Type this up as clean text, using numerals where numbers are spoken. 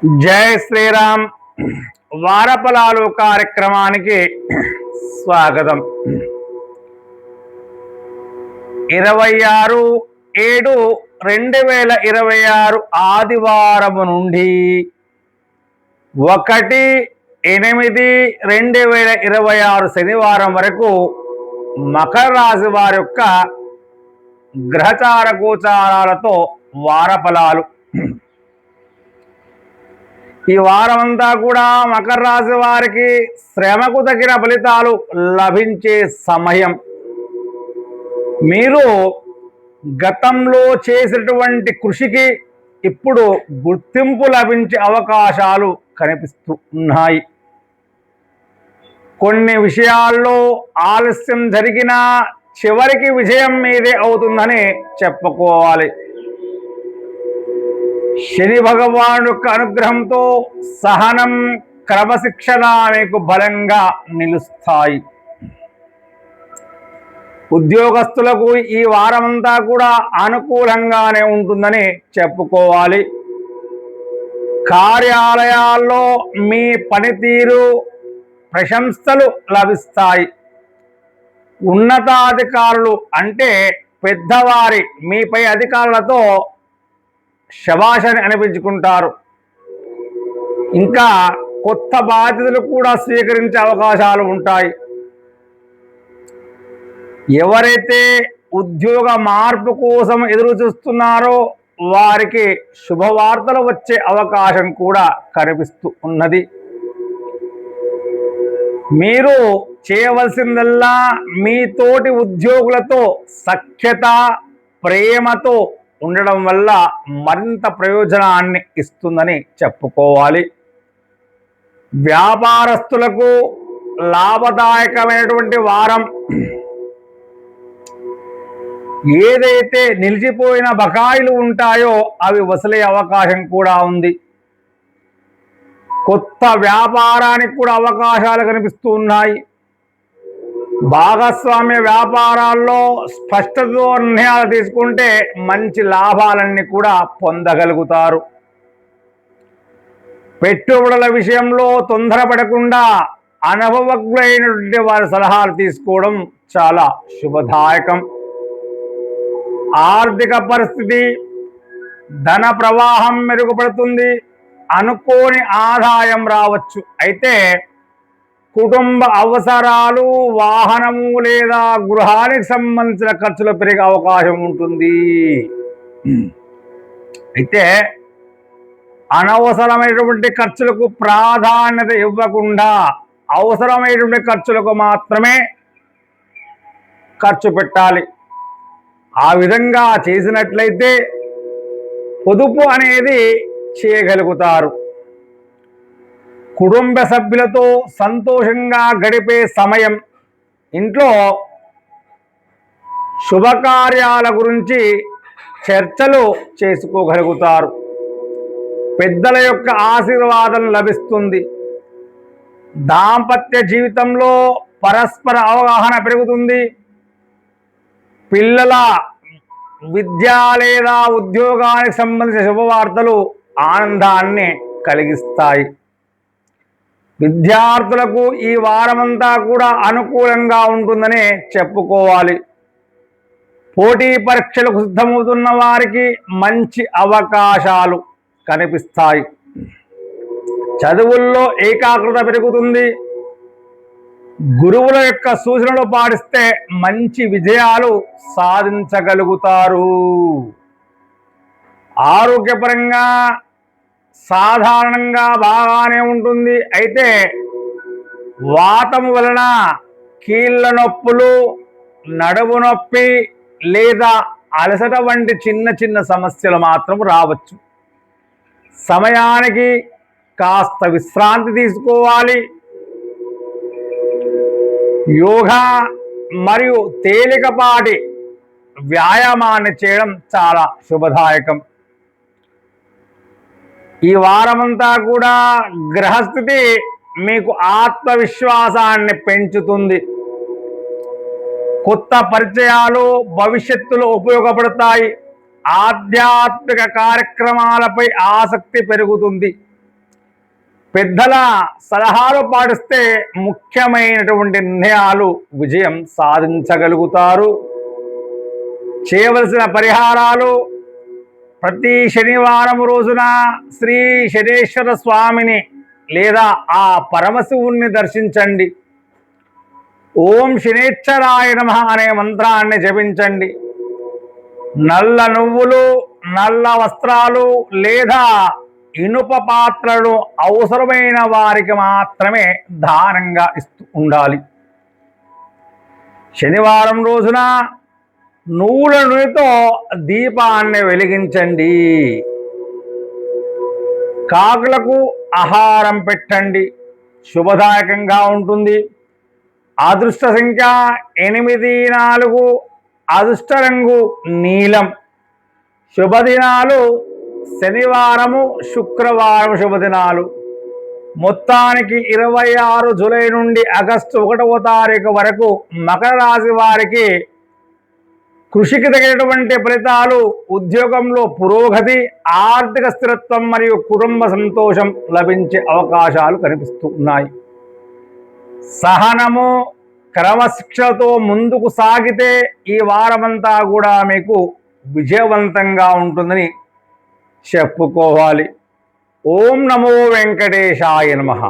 జై శ్రీరామ్. వారఫలాలు కార్యక్రమానికి స్వాగతం. 26/7/2026 ఆదివారము నుండి 1/8/2026 శనివారం వరకు మకర రాశి వారి యొక్క గ్రహచార గోచారాలతో వారఫలాలు. ఈ వారమంతా కూడా మకర రాశి వారికి శ్రమకు తగిన ఫలితాలు లభించే సమయం. మీరు గతంలో చేసినటువంటి కృషికి ఇప్పుడు గుర్తింపు లభించే అవకాశాలు కనిపిస్తూ ఉన్నాయి. కొన్ని విషయాల్లో ఆలస్యం జరిగినా చివరికి విజయం మీదే అవుతుందని చెప్పుకోవాలి. శని భగవాను యొక్క అనుగ్రహంతో సహనం, క్రమశిక్షణ మీకు బలంగా నిలుస్తాయి. ఉద్యోగస్తులకు ఈ వారమంతా కూడా అనుకూలంగానే ఉంటుందని చెప్పుకోవాలి. కార్యాలయాల్లో మీ పనితీరు ప్రశంసలు లభిస్తాయి. ఉన్నతాధికారులు అంటే పెద్దవారి మీపై అధికారులతో శభాషని అనిపించుకుంటారు. ఇంకా కొత్త బాధ్యతలు కూడా స్వీకరించే అవకాశాలు ఉంటాయి. ఎవరైతే ఉద్యోగ మార్పు కోసం ఎదురు చూస్తున్నారో వారికి శుభవార్తలు వచ్చే అవకాశం కూడా కనిపిస్తూ ఉన్నది. మీరు చేయవలసిందల్లా మీ తోటి ఉద్యోగులతో సఖ్యత, ప్రేమతో ఉండడం వల్ల మరింత ప్రయోజనాన్ని ఇస్తుందని చెప్పుకోవాలి. వ్యాపారస్తులకు లాభదాయకమైనటువంటి వారం. ఏదైతే నిలిచిపోయిన బకాయిలు ఉంటాయో అవి వసూలే అవకాశం కూడా ఉంది. కొత్త వ్యాపారానికి కూడా అవకాశాలు కనిపిస్తూ ఉన్నాయి. భాగస్వామ్య వ్యాపారాల్లో స్పష్టతతో నిర్ణయాలు తీసుకుంటే మంచి లాభాలన్నీ కూడా పొందగలుగుతారు. పెట్టుబడుల విషయంలో తొందరపడకుండా అనుభవజ్ఞులైనటువంటి వారి సలహాలు తీసుకోవడం చాలా శుభదాయకం. ఆర్థిక పరిస్థితి, ధన ప్రవాహం మెరుగుపడుతుంది. అనుకోని ఆదాయం రావచ్చు. అయితే కుటుంబ అవసరాలు, వాహనము లేదా గృహానికి సంబంధించిన ఖర్చులు పెరిగే అవకాశం ఉంటుంది. అయితే అనవసరమైనటువంటి ఖర్చులకు ప్రాధాన్యత ఇవ్వకుండా అవసరమైనటువంటి ఖర్చులకు మాత్రమే ఖర్చు పెట్టాలి. ఆ విధంగా చేసినట్లయితే పొదుపు అనేది చేయగలుగుతారు. కుటుంబ సభ్యులతో సంతోషంగా గడిపే సమయం. ఇంట్లో శుభకార్యాల గురించి చర్చలు చేసుకోగలుగుతారు. పెద్దల యొక్క ఆశీర్వాదం లభిస్తుంది. దాంపత్య జీవితంలో పరస్పర అవగాహన పెరుగుతుంది. పిల్లల విద్య లేదా ఉద్యోగానికి సంబంధించిన శుభవార్తలు ఆనందాన్ని కలిగిస్తాయి. విద్యార్థులకు ఈ వారమంతా కూడా అనుకూలంగా ఉంటుందనే చెప్పుకోవాలి. పోటీ పరీక్షలకు సిద్ధమవుతున్న వారికి మంచి అవకాశాలు కనిపిస్తాయి. చదువుల్లో ఏకాగ్రత పెరుగుతుంది. గురువుల యొక్క సూచనలు పాటిస్తే మంచి విజయాలు సాధించగలుగుతారు. ఆరోగ్యపరంగా సాధారణంగా బాగానే ఉంటుంది. అయితే వాతము వలన కీళ్ళ నొప్పులు, నడుము నొప్పి లేదా అలసట వంటి చిన్న చిన్న సమస్యలు మాత్రం రావచ్చు. సమయానికి కాస్త విశ్రాంతి తీసుకోవాలి. యోగా మరియు తేలికపాటి వ్యాయామాన్ని చేయడం చాలా శుభదాయకం. ఈ వారమంతా కూడా గ్రహస్థితి మీకు ఆత్మవిశ్వాసాన్ని పెంచుతుంది. కొత్త పరిచయాలు భవిష్యత్తులో ఉపయోగపడతాయి. ఆధ్యాత్మిక కార్యక్రమాలపై ఆసక్తి పెరుగుతుంది. పెద్దల సలహాలు పాటిస్తే ముఖ్యమైనటువంటి నిర్ణయాలు విజయం సాధించగలుగుతారు. చేయవలసిన పరిహారాలు: ప్రతి శనివారం రోజున శ్రీ శనేశ్వర స్వామిని లేదా ఆ పరమశివుణ్ణి దర్శించండి. ఓం శనేశ్వరాయ నమః అనే మంత్రాన్ని జపించండి. నల్ల నువ్వులు, నల్ల వస్త్రాలు లేదా ఇనుప పాత్రలు అవసరమైన వారికి మాత్రమే దానంగా ఇస్తూ ఉండాలి. శనివారం రోజున నువ్వుల నూనెతో దీపాన్ని వెలిగించండి. కాకులకు ఆహారం పెట్టండి, శుభదాయకంగా ఉంటుంది. అదృష్ట సంఖ్య 84, అదృష్ట రంగు నీలం. శుభదినాలు శనివారము, శుక్రవారం శుభదినాలు. మొత్తానికి 26 జూలై నుండి ఆగస్టు 1వ తారీఖు వరకు మకర రాశి వారికి కృషికి తగినటువంటి ఫలితాలు, ఉద్యోగంలో పురోగతి, ఆర్థిక స్థిరత్వం మరియు కుటుంబ సంతోషం లభించే అవకాశాలు కనిపిస్తూ ఉన్నాయి. సహనము, క్రమశిక్షణతో ముందుకు సాగితే ఈ వారమంతా కూడా మీకు విజయవంతంగా ఉంటుందని చెప్పుకోవాలి. ఓం నమో వెంకటేశాయ నమః.